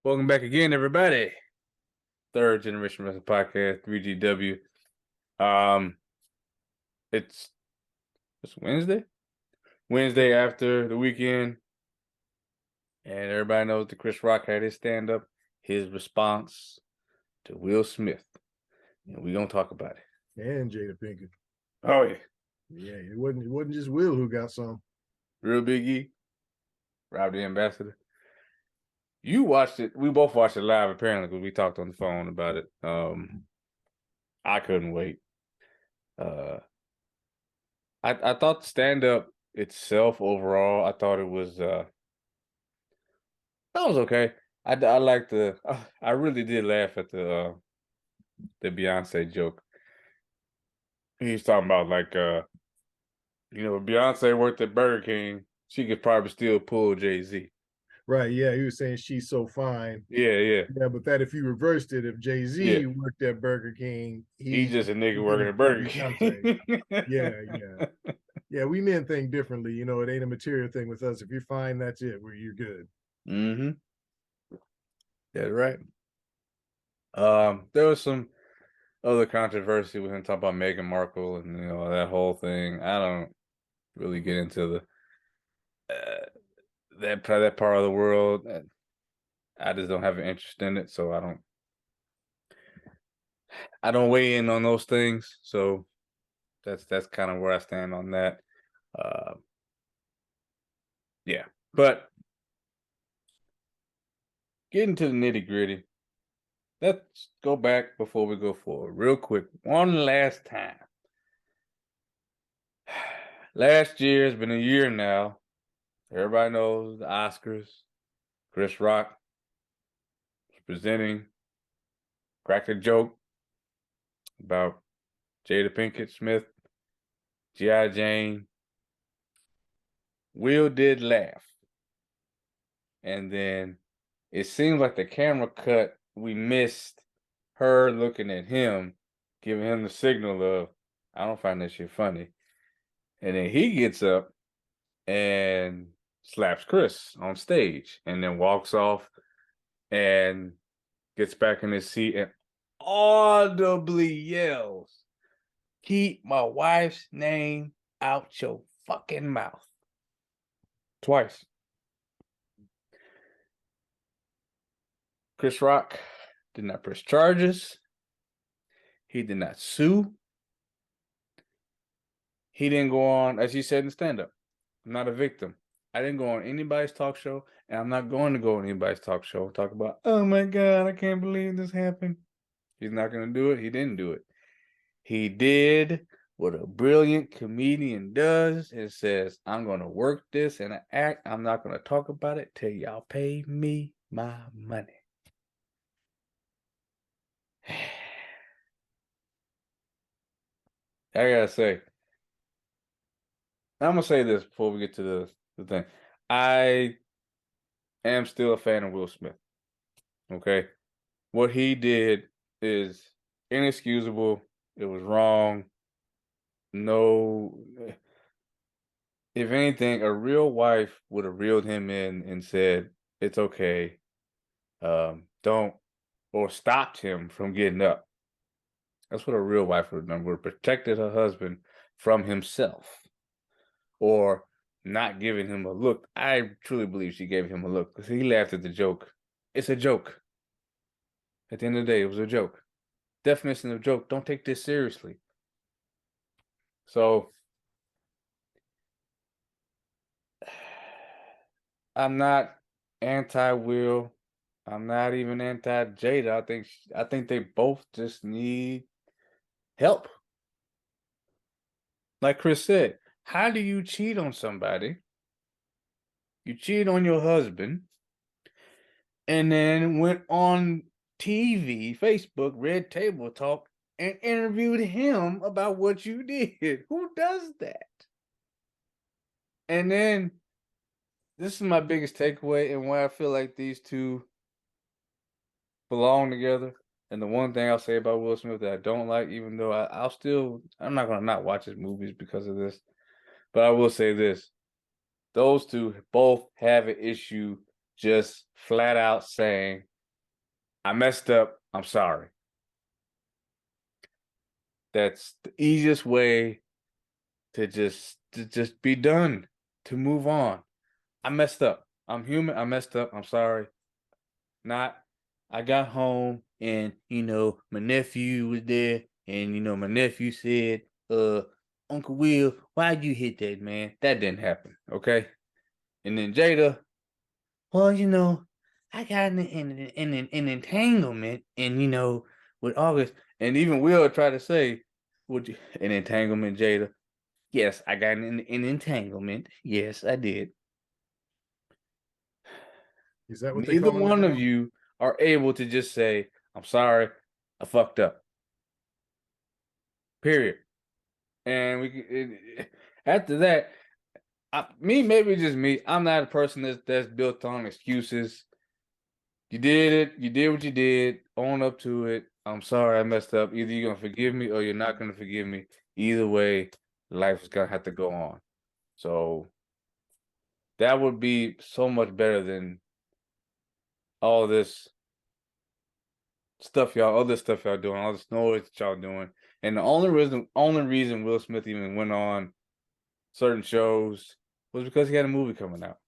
Welcome back again, everybody. Third Generation Wrestling Podcast, 3GW. Um, it's Wednesday. Wednesday after the weekend, and everybody knows that Chris Rock had his stand-up, his response to Will Smith. And we're gonna talk about it. And Jada Pinkett. Oh yeah. Yeah, it wasn't just Will who got some. Real Big E, Rob the Ambassador. You watched it. We both watched it live, apparently, because we talked on the phone about it. I couldn't wait. I thought the stand-up itself overall, I thought it was that was okay. I like I really did laugh at the Beyonce joke. He's talking about like if Beyonce worked at Burger King, she could probably still pull Jay-Z. Right, yeah, he was saying she's so fine. Yeah. Yeah, but that if you reversed it, if Jay-Z Yeah. worked at Burger King, He's just a nigga working at Burger King. Yeah, we men think differently. It ain't a material thing with us. If you're fine, that's it. You're good. Mm-hmm. That's right. There was some other controversy with him talking about Meghan Markle and that whole thing. I don't really get into that part of the world. I just don't have an interest in it, so I don't weigh in on those things. So that's kind of where I stand on that. Yeah, but getting to the nitty gritty. Let's go back before we go forward, real quick. One last time. Last year, it's been a year now. Everybody knows the Oscars. Chris Rock was presenting, cracked a joke about Jada Pinkett Smith, G.I. Jane. Will did laugh. And then it seems like the camera cut, we missed her looking at him, giving him the signal of, I don't find that shit funny. And then he gets up and slaps Chris on stage and then walks off and gets back in his seat and audibly yells, "Keep my wife's name out your fucking mouth." Twice. Chris Rock did not press charges. He did not sue. He didn't go on, as he said in stand-up, I'm not a victim. I didn't go on anybody's talk show, and I'm not going to go on anybody's talk show talk about, oh my God, I can't believe this happened. He's not going to do it. He didn't do it. He did what a brilliant comedian does and says, I'm going to work this in an act. I'm not going to talk about it till y'all pay me my money. I gotta say, I'm gonna say this before we get to the thing. I am still a fan of Will Smith. Okay, what he did is inexcusable. It was wrong. No, if anything, a real wife would have reeled him in and said, "It's okay. Don't," or stopped him from getting up. That's what a real wife would have done. Would have protected her husband from himself, or not giving him a look. I truly believe she gave him a look because he laughed at the joke. It's a joke. At the end of the day, it was a joke. Definition of joke. Don't take this seriously. So I'm not anti-Will. I'm not even anti-Jada. I think they both just need help. Like Chris said, how do you cheat on somebody? You cheat on your husband and then went on TV, Facebook, Red Table Talk, and interviewed him about what you did. Who does that? And then this is my biggest takeaway and why I feel like these two belong together. And the one thing I'll say about Will Smith that I don't like, even though I'm not going to not watch his movies because of this, but I will say this. Those two both have an issue just flat out saying, I messed up. I'm sorry. That's the easiest way to just be done, to move on. I messed up. I'm human. I messed up. I'm sorry. Not I got home and my nephew was there and my nephew said, Uncle Will, why'd you hit that man? That didn't happen. Okay. And then Jada, well, I got an entanglement and with August. And even Will tried to say, would you an entanglement, Jada? Yes, I got an entanglement. Yes, I did. Is that what they Neither call it one of now? you are able to just say, I'm sorry, I fucked up. Period. And after that, maybe just me. I'm not a person that's built on excuses. You did it. You did what you did. Own up to it. I'm sorry I messed up. Either you're gonna forgive me or you're not gonna forgive me. Either way, life is gonna have to go on. So that would be so much better than all this other stuff y'all doing, all this noise that y'all doing. And the only reason Will Smith even went on certain shows was because he had a movie coming out.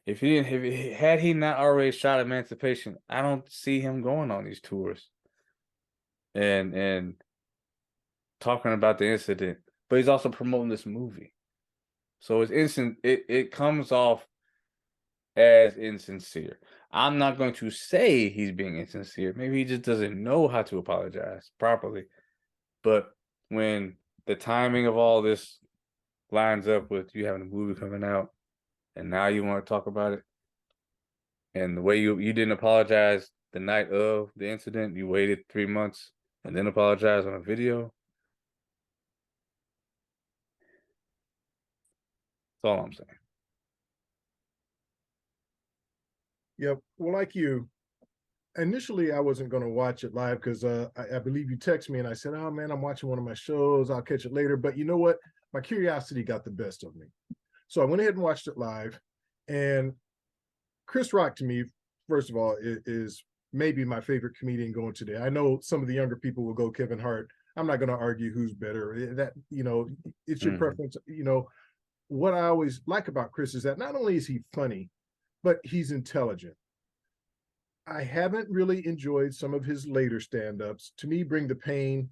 Had he not already shot Emancipation, I don't see him going on these tours and talking about the incident. But he's also promoting this movie, so it's instant. It comes off as insincere. I'm not going to say he's being insincere. Maybe he just doesn't know how to apologize properly. But when the timing of all this lines up with you having a movie coming out and now you want to talk about it, and the way you didn't apologize the night of the incident, you waited 3 months and then apologize on a video. That's all I'm saying. Yep. Well, like you, initially I wasn't going to watch it live because I believe you text me and I said, oh man, I'm watching one of my shows. I'll catch it later. But you know what? My curiosity got the best of me. So I went ahead and watched it live. And Chris Rock, to me, first of all, is maybe my favorite comedian going today. I know some of the younger people will go Kevin Hart. I'm not going to argue who's better. That, it's your Mm-hmm. preference. What I always like about Chris is that not only is he funny, but he's intelligent. I haven't really enjoyed some of his later stand-ups. To me, Bring the Pain,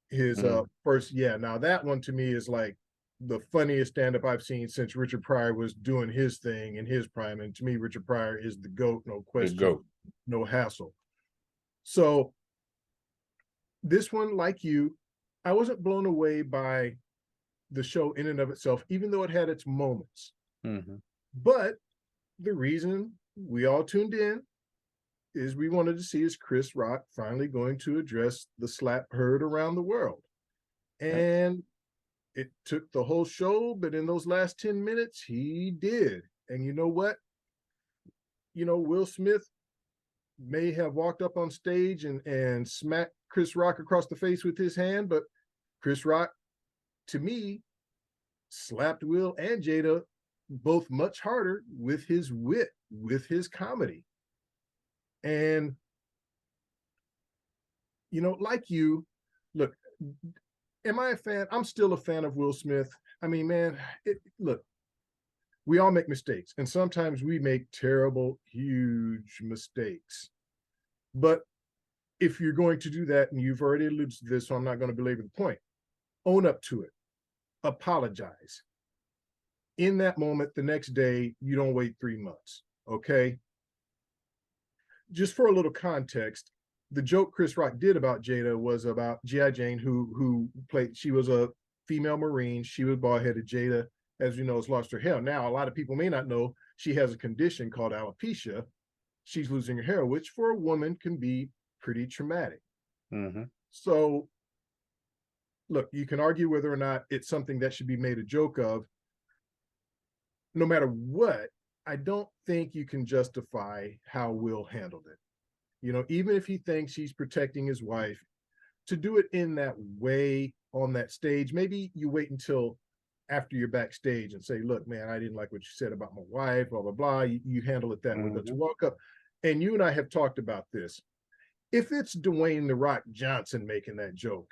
his Mm-hmm. first, yeah. Now that one to me is like the funniest stand-up I've seen since Richard Pryor was doing his thing in his prime. And to me, Richard Pryor is the GOAT, no The question, GOAT. no hassle. So this one, like you, I wasn't blown away by the show in and of itself, even though it had its moments. Mm-hmm. But the reason we all tuned in is we wanted to see is Chris Rock finally going to address the slap heard around the world. Yep. And it took the whole show, but in those last 10 minutes, he did. And you know what? Will Smith may have walked up on stage and smacked Chris Rock across the face with his hand, but Chris Rock, to me, slapped Will and Jada both much harder with his wit, with his comedy. And like you, look, am I a fan? I'm still a fan of Will Smith. I mean, man, look, we all make mistakes, and sometimes we make terrible, huge mistakes. But if you're going to do that, and you've already alluded to this, so I'm not going to belabor the point, own up to it, apologize. In that moment, the next day, you don't wait 3 months. Okay. Just for a little context, the joke Chris Rock did about Jada was about G.I. Jane, who played, she was a female Marine. She was bald headed. Jada, as we know, has lost her hair. Now, a lot of people may not know she has a condition called alopecia. She's losing her hair, which for a woman can be pretty traumatic. Mm-hmm. So, look, you can argue whether or not it's something that should be made a joke of. No matter what, I don't think you can justify how Will handled it. Even if he thinks he's protecting his wife, to do it in that way on that stage, maybe you wait until after you're backstage and say, look, man, I didn't like what you said about my wife, blah, blah, blah. You handle it that way. But to Mm-hmm. walk up, and you and I have talked about this. If it's Dwayne The Rock Johnson making that joke,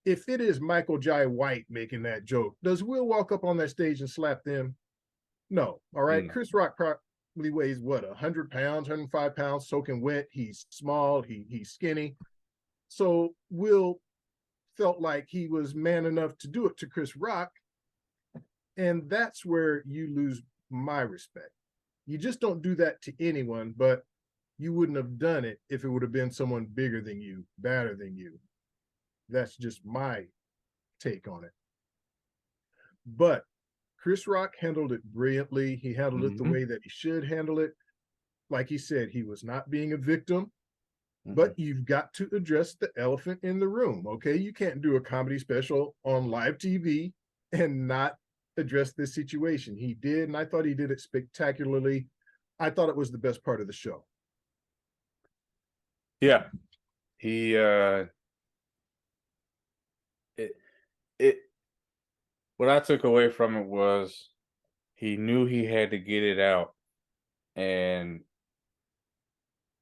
if it is Michael Jai White making that joke, does Will walk up on that stage and slap them? No. All right. No. Chris Rock probably weighs what, 100 pounds, 105 pounds, soaking wet. He's small. He's skinny. So Will felt like he was man enough to do it to Chris Rock. And that's where you lose my respect. You just don't do that to anyone, but you wouldn't have done it if it would have been someone bigger than you, badder than you. That's just my take on it. But Chris Rock handled it brilliantly. He handled it the way that he should handle it. Like he said, he was not being a victim, but you've got to address the elephant in the room. Okay. You can't do a comedy special on live TV and not address this situation. He did, and I thought he did it spectacularly. I thought it was the best part of the show. Yeah. He it what I took away from it was he knew he had to get it out, and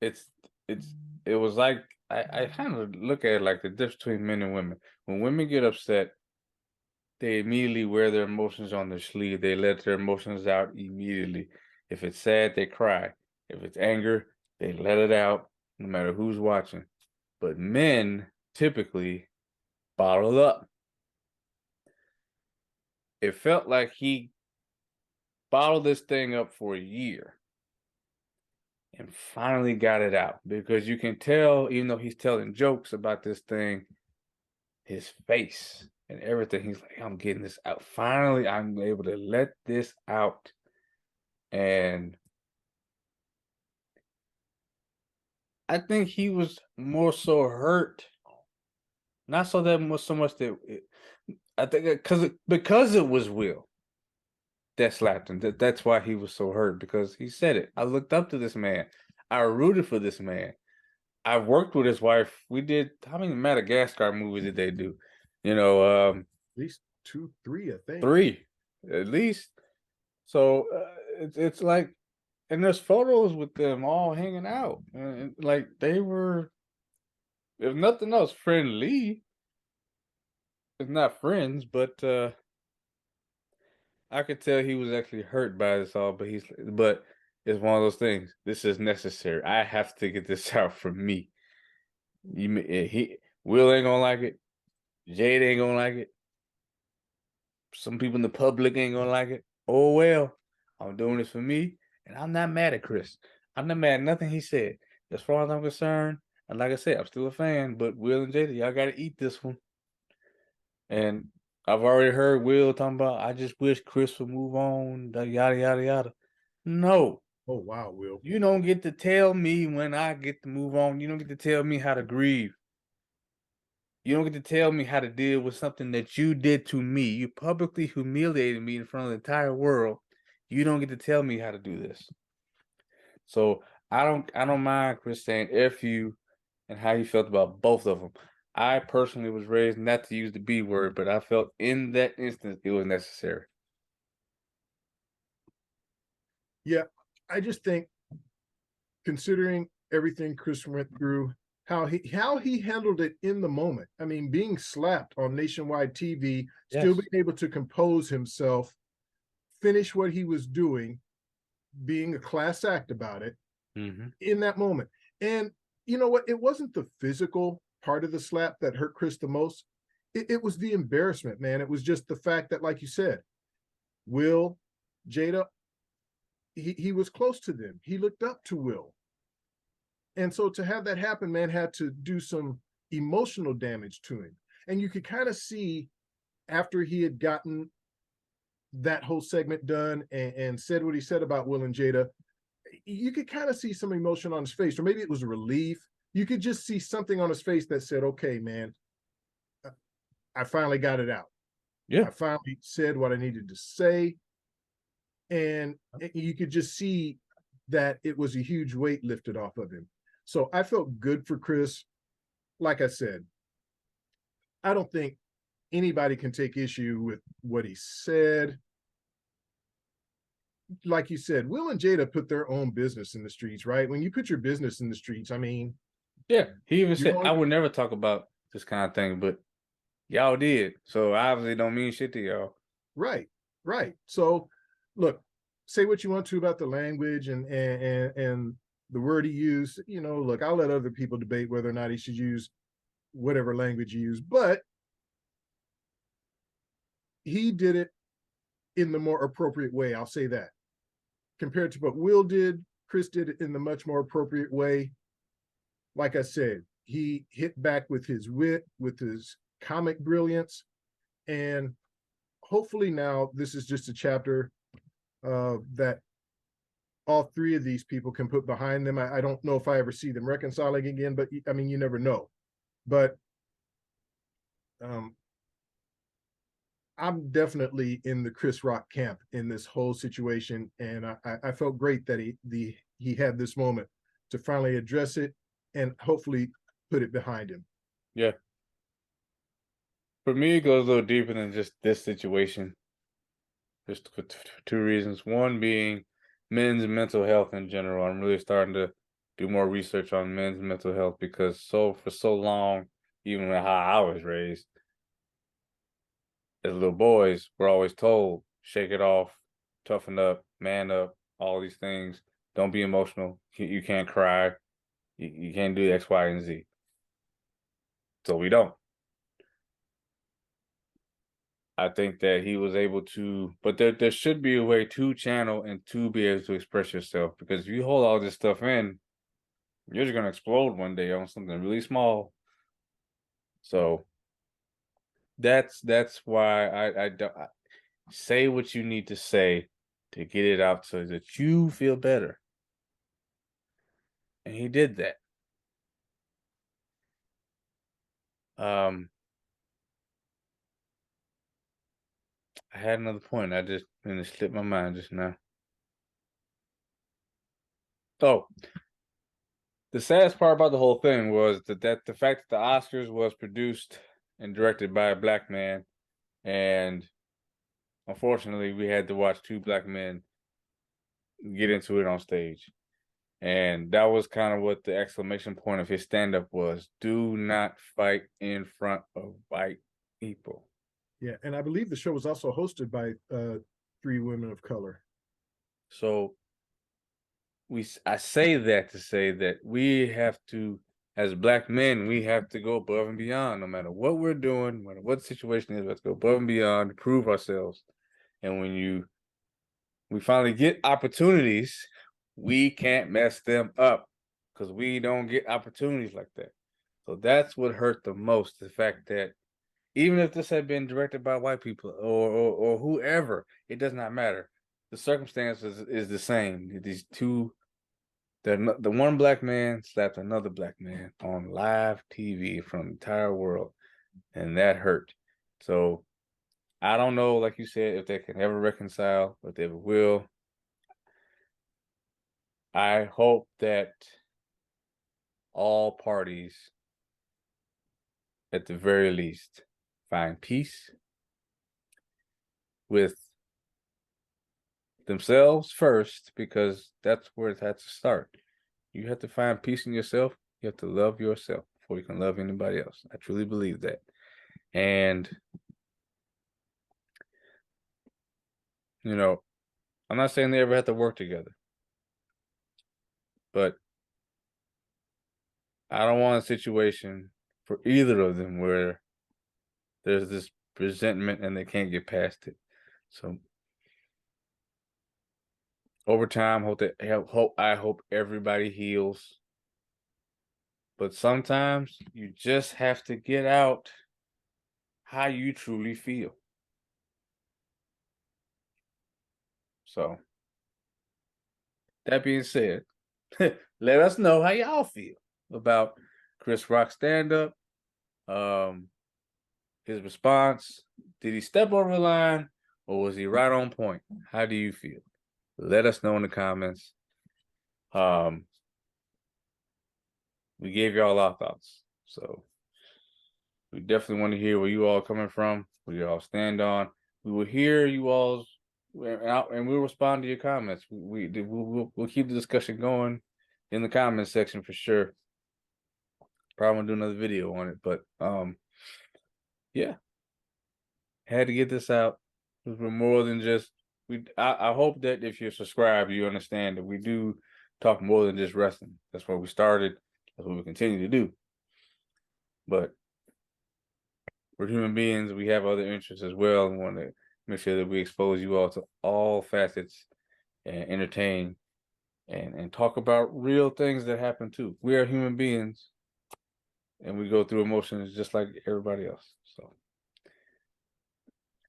it's it's it was like I kind of look at it like the difference between men and women. When women get upset, they immediately wear their emotions on their sleeve. They let their emotions out immediately. If it's sad, they cry. If it's anger, they let it out, no matter who's watching. But men typically bottle up. It felt like he bottled this thing up for a year and finally got it out, because you can tell, even though he's telling jokes about this thing, his face and everything, he's like, I'm getting this out. Finally, I'm able to let this out. And I think he was more so hurt, not so that much so much that I think because it was Will that slapped him. That's why he was so hurt, because he said it. I looked up to this man. I rooted for this man. I worked with his wife. We did, how many Madagascar movies did they do? You know, At least 2, 3, I think. 3 at least. So it's like, and there's photos with them all hanging out, and like they were, if nothing else, friendly. It's not friends, but I could tell he was actually hurt by this all. But it's one of those things. This is necessary. I have to get this out for me. He Will ain't gonna like it. Jade ain't gonna like it. Some people in the public ain't gonna like it. Oh well, I'm doing this for me, and I'm not mad at Chris. I'm not mad at nothing he said. As far as I'm concerned, and like I said, I'm still a fan. But Will and Jada, y'all gotta eat this one. And I've already heard Will talking about, I just wish Chris would move on, yada yada yada. No, Oh, wow, Will. you don't get to tell me when I get to move on. You don't get to tell me how to grieve. You don't get to tell me how to deal with something that you did to me. You publicly humiliated me in front of the entire world. You don't get to tell me how to do this. So I don't mind Chris saying F you and how he felt about both of them. I personally was raised not to use the B word, but I felt in that instance it was necessary. Yeah, I just think, considering everything Chris went through, how he handled it in the moment. I mean, being slapped on nationwide TV, still Yes. being able to compose himself, finish what he was doing, being a class act about it Mm-hmm. in that moment. And you know what? It wasn't the physical part of the slap that hurt Chris the most. It was the embarrassment, man. It was just the fact that, like you said, Will, Jada, he was close to them. He looked up to Will. And so to have that happen, man, had to do some emotional damage to him. And you could kind of see, after he had gotten that whole segment done and said what he said about Will and Jada, you could kind of see some emotion on his face, or maybe it was a relief. You could just see something on his face that said, okay, man, I finally got it out. Yeah. I finally said what I needed to say. And you could just see that it was a huge weight lifted off of him. So I felt good for Chris. Like I said, I don't think anybody can take issue with what he said. like you said, Will and Jada put their own business in the streets, right? When you put your business in the streets, I mean, Yeah, he even you're said I going would never talk about this kind of thing, but y'all did. So obviously don't mean shit to y'all. right, right. So, look, say what you want to about the language and the word he used. You know, look, I'll let other people debate whether or not he should use whatever language he used, but he did it in the more appropriate way. I'll say that compared to what Will did. Chris did it in the much more appropriate way. Like I said, he hit back with his wit, with his comic brilliance, and hopefully now this is just a chapter that all three of these people can put behind them. I don't know if I ever see them reconciling again, but I mean, you never know. But um, I'm definitely in the Chris Rock camp in this whole situation, and I felt great that he had this moment to finally address it and hopefully put it behind him. Yeah. For me, it goes a little deeper than just this situation. Just for two reasons. One being men's mental health in general. I'm really starting to do more research on men's mental health because for so long, even how I was raised as little boys, we're always told, shake it off, toughen up, man up, all these things. Don't be emotional. You can't cry. You can't do X, Y, and Z. So we don't. I think that he was able to, but there should be a way to channel and to be able to express yourself because if you hold all this stuff in, you're just gonna explode one day on something really small. So that's why I don't say what you need to say to get it out so that you feel better. And he did that. Um, I had another point. I just and it slipped my mind just now. Oh, the saddest part about the whole thing was that the fact that the Oscars was produced and directed by a black man, and unfortunately, we had to watch two black men get into it on stage. And that was kind of what the exclamation point of his stand up was. Do not fight in front of white people. Yeah, and I believe the show was also hosted by three women of color. So I say that to say that we have to, as black men, we have to go above and beyond, no matter what we're doing, no matter what the situation is, we have to go above and beyond to prove ourselves. And when we finally get opportunities, we can't mess them up because we don't get opportunities like that. So that's what hurt the most, the fact that even if this had been directed by white people or whoever, it does not matter. The circumstances is the same. These two, the one black man slapped another black man on live TV from the entire world, and that hurt. So I don't know, like you said, if they can ever reconcile, if they ever will. I hope that all parties, at the very least, find peace with themselves first, because that's where it has to start. You have to find peace in yourself. You have to love yourself before you can love anybody else. I truly believe that. And, I'm not saying they ever have to work together, but I don't want a situation for either of them where there's this resentment and they can't get past it. So over time, I hope everybody heals. But sometimes you just have to get out how you truly feel. So that being said, let us know how y'all feel about Chris Rock's stand-up. His response. Did he step over the line or was he right on point? How do you feel? Let us know in the comments. We gave y'all our thoughts. So we definitely want to hear where you all coming from, where you all stand on. We will hear you all's and we'll respond to your comments. We'll keep the discussion going in the comment section for sure. Probably gonna do another video on it, but yeah, had to get this out. We're more than just I hope that if you're subscribed, you understand that we do talk more than just wrestling. That's where we started. That's what we continue to do. But we're human beings. We have other interests as well, and want to make sure that we expose you all to all facets and entertain and talk about real things that happen too. We are human beings, and we go through emotions just like everybody else. So,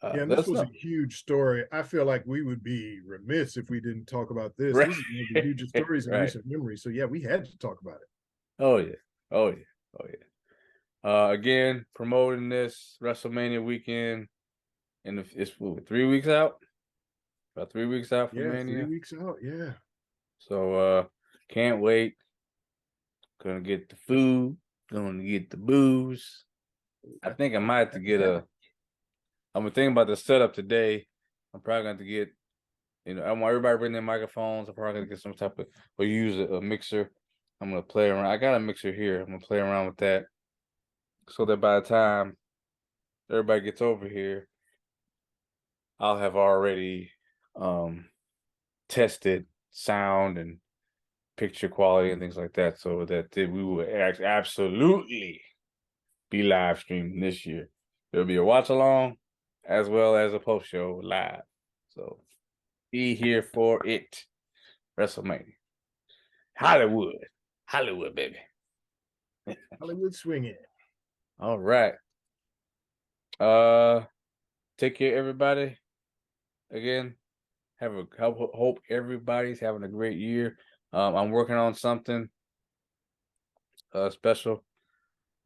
Yeah, and let this us was a know. huge story. I feel like we would be remiss if we didn't talk about this. Right, This is one of the hugest stories in right. recent memory. So yeah, we had to talk about it. Oh yeah, oh yeah, oh yeah. Again, promoting this WrestleMania weekend, and it's 3 weeks out. About 3 weeks out from Yeah, Mania. 3 weeks out. Yeah. So can't wait. Gonna get the food, gonna get the booze. I think I might have to get I'm gonna think about the setup today. I'm probably gonna have to get, I want everybody bring their microphones. I'm probably gonna get some type of or use a mixer. I'm gonna play around. I got a mixer here. I'm gonna play around with that. So that by the time everybody gets over here, I'll have already tested sound and picture quality and things like that, so that we will absolutely be live streaming this year. There'll be a watch along as well as a post show live. So be here for it. WrestleMania. Hollywood. Hollywood, baby. Hollywood swinging. All right. Uh take care, everybody. Again, hope everybody's having a great year. I'm working on something special.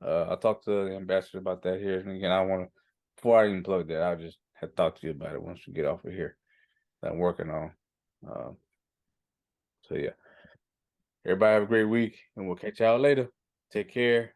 I'll talk to the ambassador about that here. And again, before I even plug that, I'll just have to talk to you about it once we get off of here that I'm working on. So yeah, everybody have a great week, and we'll catch y'all later. Take care.